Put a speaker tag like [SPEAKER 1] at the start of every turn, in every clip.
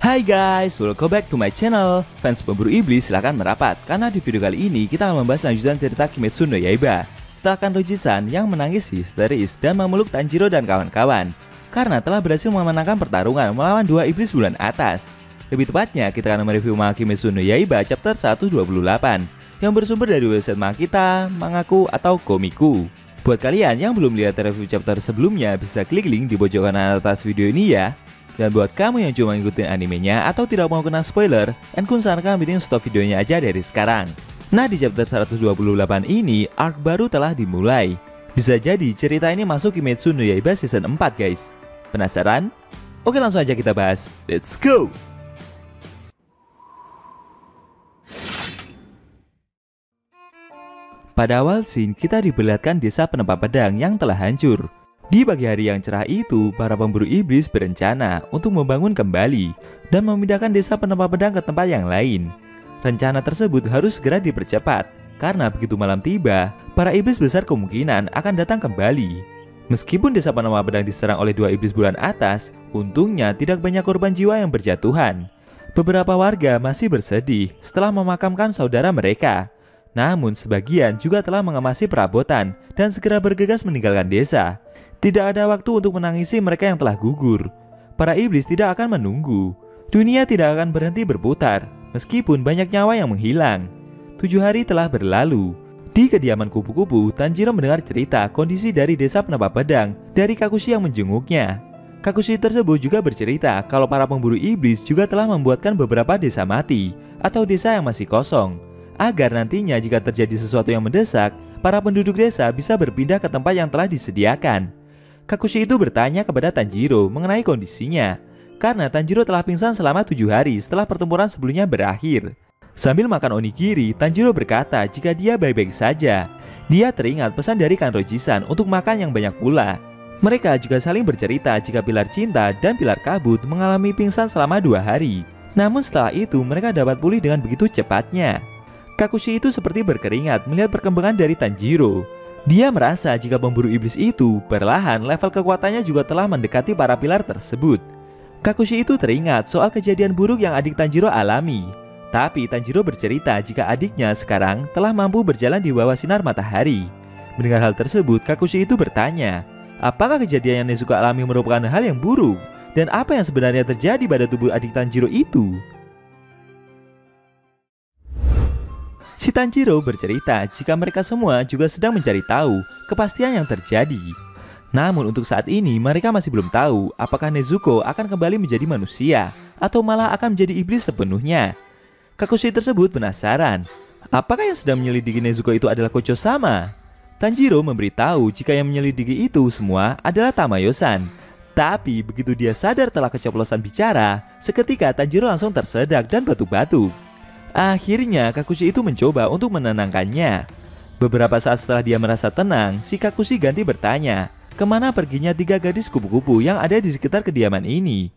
[SPEAKER 1] Hai guys, welcome back to my channel. Fans pemburu iblis silahkan merapat, karena di video kali ini kita akan membahas lanjutan cerita Kimetsu no Yaiba setelah Kanroji-san yang menangis histeris dan memeluk Tanjiro dan kawan-kawan karena telah berhasil memenangkan pertarungan melawan dua iblis bulan atas. Lebih tepatnya, kita akan mereview manga Kimetsu no Yaiba chapter 128 yang bersumber dari website Makita, Mangaku, atau Komiku. Buat kalian yang belum lihat review chapter sebelumnya, bisa klik link di pojok kanan atas video ini ya. Dan buat kamu yang cuma ngikutin animenya atau tidak mau kena spoiler, Enkun sarankan bikin stop videonya aja dari sekarang. Nah, di chapter 128 ini, arc baru telah dimulai. Bisa jadi cerita ini masuk Kimetsu no Yaiba season 4 guys. Penasaran? Oke, langsung aja kita bahas. Let's go! Pada awal scene, kita diperlihatkan desa penempa pedang yang telah hancur. Di pagi hari yang cerah itu, para pemburu iblis berencana untuk membangun kembali dan memindahkan desa penempa pedang ke tempat yang lain. Rencana tersebut harus segera dipercepat, karena begitu malam tiba, para iblis besar kemungkinan akan datang kembali. Meskipun desa penempa pedang diserang oleh dua iblis bulan atas, untungnya tidak banyak korban jiwa yang berjatuhan. Beberapa warga masih bersedih setelah memakamkan saudara mereka. Namun sebagian juga telah mengemasi perabotan dan segera bergegas meninggalkan desa. Tidak ada waktu untuk menangisi mereka yang telah gugur. Para iblis tidak akan menunggu. Dunia tidak akan berhenti berputar, meskipun banyak nyawa yang menghilang. 7 hari telah berlalu. Di kediaman kupu-kupu, Tanjiro mendengar cerita kondisi dari desa penempa pedang dari Kakushi yang menjenguknya. Kakushi tersebut juga bercerita kalau para pemburu iblis juga telah membuatkan beberapa desa mati atau desa yang masih kosong, agar nantinya jika terjadi sesuatu yang mendesak, para penduduk desa bisa berpindah ke tempat yang telah disediakan. Kakushi itu bertanya kepada Tanjiro mengenai kondisinya, karena Tanjiro telah pingsan selama 7 hari setelah pertempuran sebelumnya berakhir. Sambil makan onigiri, Tanjiro berkata jika dia baik-baik saja. Dia teringat pesan dari Kanroji-san untuk makan yang banyak pula. Mereka juga saling bercerita jika pilar cinta dan pilar kabut mengalami pingsan selama 2 hari. Namun setelah itu mereka dapat pulih dengan begitu cepatnya. Kakushi itu seperti berkeringat melihat perkembangan dari Tanjiro. Dia merasa jika pemburu iblis itu perlahan level kekuatannya juga telah mendekati para pilar tersebut. Kakushi itu teringat soal kejadian buruk yang adik Tanjiro alami. Tapi Tanjiro bercerita jika adiknya sekarang telah mampu berjalan di bawah sinar matahari. Mendengar hal tersebut, Kakushi itu bertanya, apakah kejadian yang Nezuko alami merupakan hal yang buruk? Dan apa yang sebenarnya terjadi pada tubuh adik Tanjiro itu? Si Tanjiro bercerita jika mereka semua juga sedang mencari tahu kepastian yang terjadi. Namun untuk saat ini mereka masih belum tahu apakah Nezuko akan kembali menjadi manusia atau malah akan menjadi iblis sepenuhnya. Kakushi tersebut penasaran, apakah yang sedang menyelidiki Nezuko itu adalah Kocho-sama? Tanjiro memberitahu jika yang menyelidiki itu semua adalah Tamayo-san. Tapi begitu dia sadar telah keceplosan bicara, seketika Tanjiro langsung tersedak dan batuk-batuk. Akhirnya Kakushi itu mencoba untuk menenangkannya. Beberapa saat setelah dia merasa tenang, si Kakushi ganti bertanya, kemana perginya 3 gadis kupu-kupu yang ada di sekitar kediaman ini?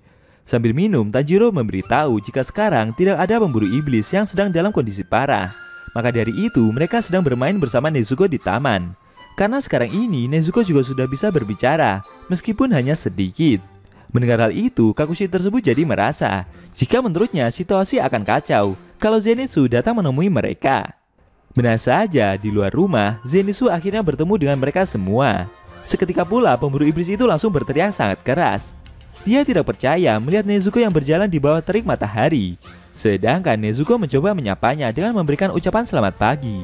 [SPEAKER 1] Sambil minum, Tanjiro memberitahu jika sekarang tidak ada pemburu iblis yang sedang dalam kondisi parah. Maka dari itu mereka sedang bermain bersama Nezuko di taman. Karena sekarang ini Nezuko juga sudah bisa berbicara, meskipun hanya sedikit. Mendengar hal itu, Kakushi tersebut jadi merasa jika menurutnya situasi akan kacau kalau Zenitsu datang menemui mereka. Benar saja, di luar rumah, Zenitsu akhirnya bertemu dengan mereka semua. Seketika pula pemburu iblis itu langsung berteriak sangat keras. Dia tidak percaya melihat Nezuko yang berjalan di bawah terik matahari. Sedangkan Nezuko mencoba menyapanya dengan memberikan ucapan selamat pagi.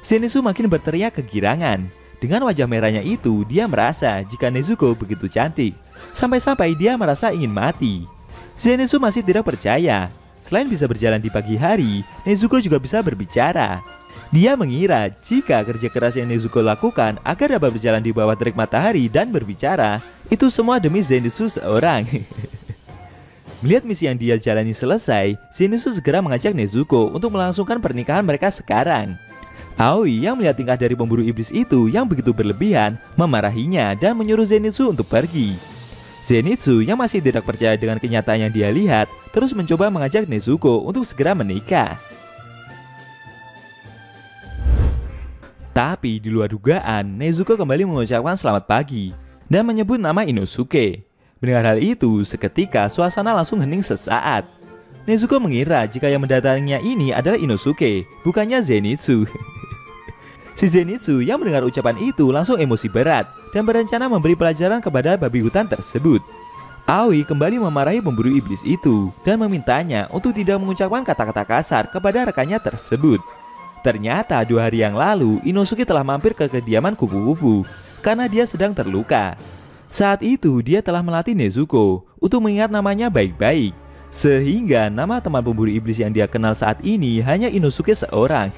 [SPEAKER 1] Zenitsu makin berteriak kegirangan. Dengan wajah merahnya itu, dia merasa jika Nezuko begitu cantik. Sampai-sampai dia merasa ingin mati. Zenitsu masih tidak percaya. Selain bisa berjalan di pagi hari, Nezuko juga bisa berbicara. Dia mengira jika kerja keras yang Nezuko lakukan agar dapat berjalan di bawah terik matahari dan berbicara, itu semua demi Zenitsu seorang. Melihat misi yang dia jalani selesai, Zenitsu segera mengajak Nezuko untuk melangsungkan pernikahan mereka sekarang. Aoi yang melihat tingkah dari pemburu iblis itu yang begitu berlebihan, memarahinya dan menyuruh Zenitsu untuk pergi. Zenitsu yang masih tidak percaya dengan kenyataan yang dia lihat, terus mencoba mengajak Nezuko untuk segera menikah. Tapi di luar dugaan, Nezuko kembali mengucapkan selamat pagi dan menyebut nama Inosuke. Mendengar hal itu, seketika suasana langsung hening sesaat. Nezuko mengira jika yang mendatanginya ini adalah Inosuke, bukannya Zenitsu. Si Zenitsu yang mendengar ucapan itu langsung emosi berat dan berencana memberi pelajaran kepada babi hutan tersebut. Aoi kembali memarahi pemburu iblis itu dan memintanya untuk tidak mengucapkan kata-kata kasar kepada rekannya tersebut. Ternyata 2 hari yang lalu Inosuke telah mampir ke kediaman kupu-kupu karena dia sedang terluka. Saat itu dia telah melatih Nezuko untuk mengingat namanya baik-baik, sehingga nama teman pemburu iblis yang dia kenal saat ini hanya Inosuke seorang.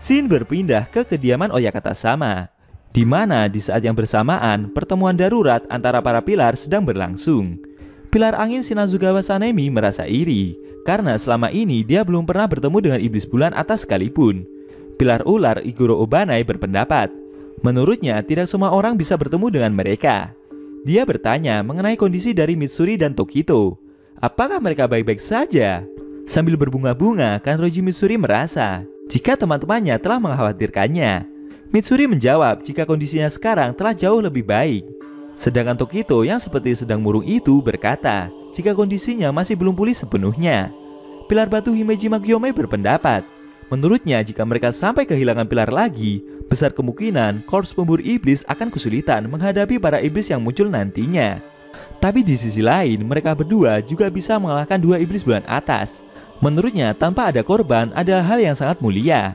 [SPEAKER 1] Scene berpindah ke kediaman Oyakata Sama, di mana di saat yang bersamaan pertemuan darurat antara para pilar sedang berlangsung. Pilar angin Shinazugawa Sanemi merasa iri karena selama ini dia belum pernah bertemu dengan iblis bulan atas sekalipun. Pilar ular Iguro Obanai berpendapat, menurutnya tidak semua orang bisa bertemu dengan mereka. Dia bertanya mengenai kondisi dari Mitsuri dan Tokito. Apakah mereka baik-baik saja? Sambil berbunga-bunga, Kanroji Mitsuri merasa jika teman-temannya telah mengkhawatirkannya. Mitsuri menjawab jika kondisinya sekarang telah jauh lebih baik. Sedangkan Tokito yang seperti sedang murung itu berkata jika kondisinya masih belum pulih sepenuhnya. Pilar batu Himejima Gyomei berpendapat, menurutnya jika mereka sampai kehilangan pilar lagi, besar kemungkinan korps pemburu iblis akan kesulitan menghadapi para iblis yang muncul nantinya. Tapi di sisi lain, mereka berdua juga bisa mengalahkan 2 iblis bulan atas. Menurutnya, tanpa ada korban adalah hal yang sangat mulia.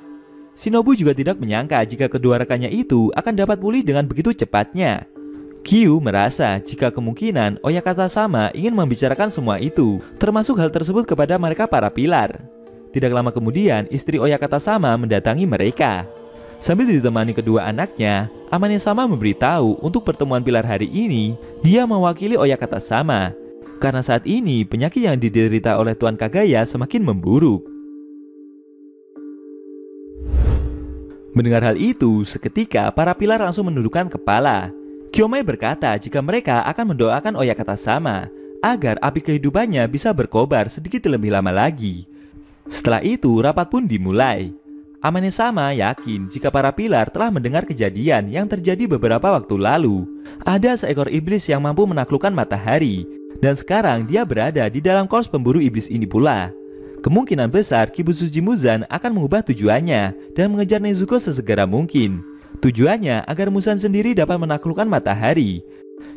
[SPEAKER 1] Shinobu juga tidak menyangka jika kedua rekannya itu akan dapat pulih dengan begitu cepatnya. Kyu merasa jika kemungkinan Oyakata Sama ingin membicarakan semua itu, termasuk hal tersebut kepada mereka para pilar. Tidak lama kemudian, istri Oyakata Sama mendatangi mereka. Sambil ditemani kedua anaknya, Amane Sama memberitahu untuk pertemuan pilar hari ini, dia mewakili Oyakata Sama. Karena saat ini penyakit yang diderita oleh Tuan Kagaya semakin memburuk. Mendengar hal itu, seketika para pilar langsung menundukkan kepala. Gyomei berkata jika mereka akan mendoakan Oyakata Sama agar api kehidupannya bisa berkobar sedikit lebih lama lagi. Setelah itu, rapat pun dimulai. Amane Sama yakin jika para pilar telah mendengar kejadian yang terjadi beberapa waktu lalu. Ada seekor iblis yang mampu menaklukkan matahari, dan sekarang dia berada di dalam korps pemburu iblis ini pula. Kemungkinan besar Kibutsuji Muzan akan mengubah tujuannya dan mengejar Nezuko sesegera mungkin. Tujuannya agar Muzan sendiri dapat menaklukkan matahari.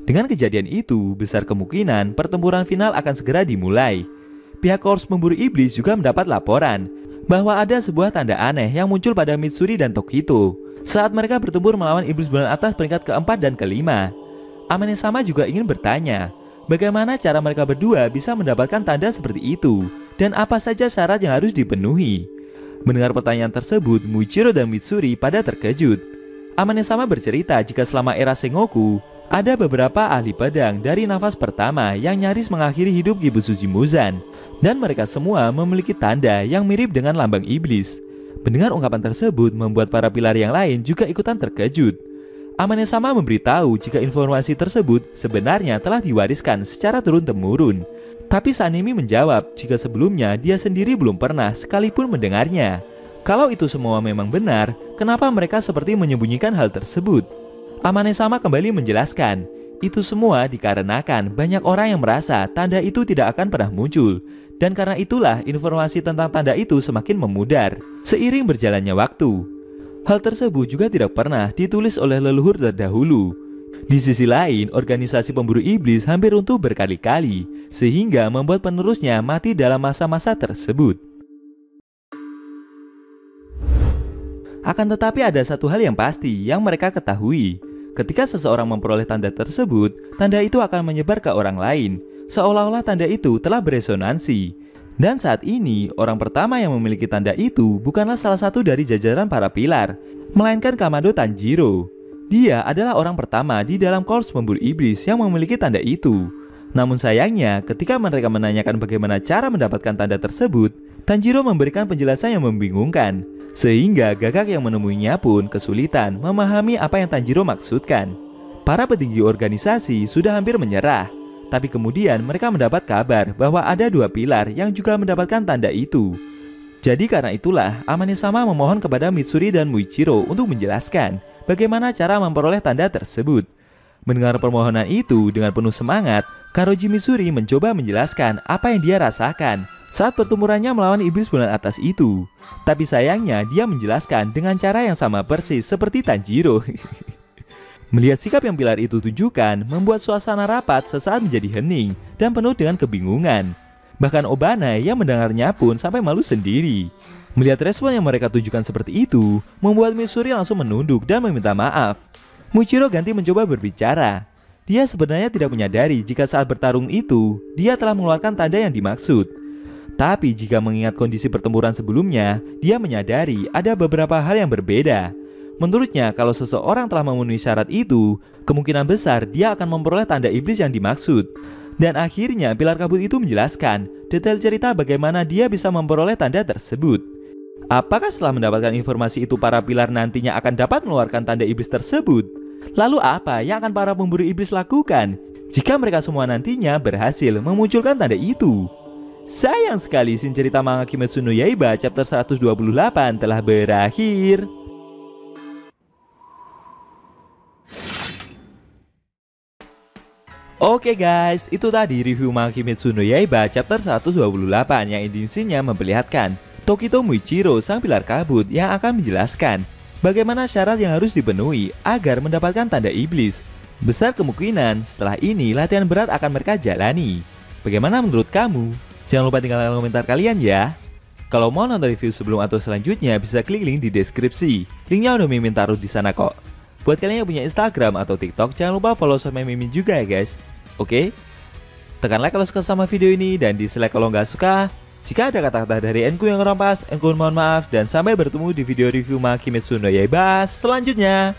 [SPEAKER 1] Dengan kejadian itu, besar kemungkinan pertempuran final akan segera dimulai. Pihak korps pemburu iblis juga mendapat laporan bahwa ada sebuah tanda aneh yang muncul pada Mitsuri dan Tokito saat mereka bertempur melawan iblis bulan atas peringkat keempat dan kelima. Amane Sama juga ingin bertanya, bagaimana cara mereka berdua bisa mendapatkan tanda seperti itu dan apa saja syarat yang harus dipenuhi. Mendengar pertanyaan tersebut, Muichiro dan Mitsuri pada terkejut. Amane Sama bercerita jika selama era Sengoku, ada beberapa ahli pedang dari nafas pertama yang nyaris mengakhiri hidup Kibutsuji Muzan, dan mereka semua memiliki tanda yang mirip dengan lambang iblis. Mendengar ungkapan tersebut membuat para pilar yang lain juga ikutan terkejut. Amane Sama memberitahu jika informasi tersebut sebenarnya telah diwariskan secara turun-temurun. Tapi Sanemi menjawab jika sebelumnya dia sendiri belum pernah sekalipun mendengarnya. Kalau itu semua memang benar, kenapa mereka seperti menyembunyikan hal tersebut? Amane Sama kembali menjelaskan, itu semua dikarenakan banyak orang yang merasa tanda itu tidak akan pernah muncul. Dan karena itulah informasi tentang tanda itu semakin memudar seiring berjalannya waktu. Hal tersebut juga tidak pernah ditulis oleh leluhur terdahulu. Di sisi lain, organisasi pemburu iblis hampir runtuh berkali-kali, sehingga membuat penerusnya mati dalam masa-masa tersebut. Akan tetapi ada satu hal yang pasti yang mereka ketahui. Ketika seseorang memperoleh tanda tersebut, tanda itu akan menyebar ke orang lain, seolah-olah tanda itu telah beresonansi. Dan saat ini, orang pertama yang memiliki tanda itu bukanlah salah satu dari jajaran para pilar, melainkan Kamado Tanjiro. Dia adalah orang pertama di dalam korps pemburu iblis yang memiliki tanda itu. Namun sayangnya, ketika mereka menanyakan bagaimana cara mendapatkan tanda tersebut, Tanjiro memberikan penjelasan yang membingungkan, sehingga gagak yang menemuinya pun kesulitan memahami apa yang Tanjiro maksudkan. Para petinggi organisasi sudah hampir menyerah, tapi kemudian mereka mendapat kabar bahwa ada 2 pilar yang juga mendapatkan tanda itu. Jadi karena itulah, Amane Sama memohon kepada Mitsuri dan Muichiro untuk menjelaskan bagaimana cara memperoleh tanda tersebut. Mendengar permohonan itu dengan penuh semangat, Karoji Mitsuri mencoba menjelaskan apa yang dia rasakan saat pertempurannya melawan iblis bulan atas itu. Tapi sayangnya dia menjelaskan dengan cara yang sama persis seperti Tanjiro. Melihat sikap yang Pilar itu tunjukkan membuat suasana rapat sesaat menjadi hening dan penuh dengan kebingungan. Bahkan Obana yang mendengarnya pun sampai malu sendiri. Melihat respon yang mereka tunjukkan seperti itu, membuat Mitsuri langsung menunduk dan meminta maaf. Muichiro ganti mencoba berbicara. Dia sebenarnya tidak menyadari jika saat bertarung itu, dia telah mengeluarkan tanda yang dimaksud. Tapi jika mengingat kondisi pertempuran sebelumnya, dia menyadari ada beberapa hal yang berbeda. Menurutnya, kalau seseorang telah memenuhi syarat itu, kemungkinan besar dia akan memperoleh tanda iblis yang dimaksud. Dan akhirnya Pilar Kabut itu menjelaskan detail cerita bagaimana dia bisa memperoleh tanda tersebut. Apakah setelah mendapatkan informasi itu para Pilar nantinya akan dapat mengeluarkan tanda iblis tersebut? Lalu apa yang akan para pemburu iblis lakukan jika mereka semua nantinya berhasil memunculkan tanda itu? Sayang sekali scene cerita manga Kimetsu no Yaiba chapter 128 telah berakhir. Oke guys, itu tadi review manga Kimetsu no Yaiba chapter 128 yang intinya memperlihatkan Tokito Muichiro sang Pilar Kabut yang akan menjelaskan bagaimana syarat yang harus dipenuhi agar mendapatkan tanda iblis. Besar kemungkinan setelah ini latihan berat akan mereka jalani. Bagaimana menurut kamu? Jangan lupa tinggalkan komentar kalian ya. Kalau mau nonton review sebelum atau selanjutnya bisa klik link di deskripsi. Linknya udah Mimin taruh di sana kok. Buat kalian yang punya Instagram atau TikTok, jangan lupa follow sama Mimin juga ya guys. Oke? Tekan like kalau suka sama video ini dan dislike kalau nggak suka. Jika ada kata-kata dari Enku yang kurang pas, Enku mohon maaf dan sampai bertemu di video review manga Kimetsu no Yaiba selanjutnya.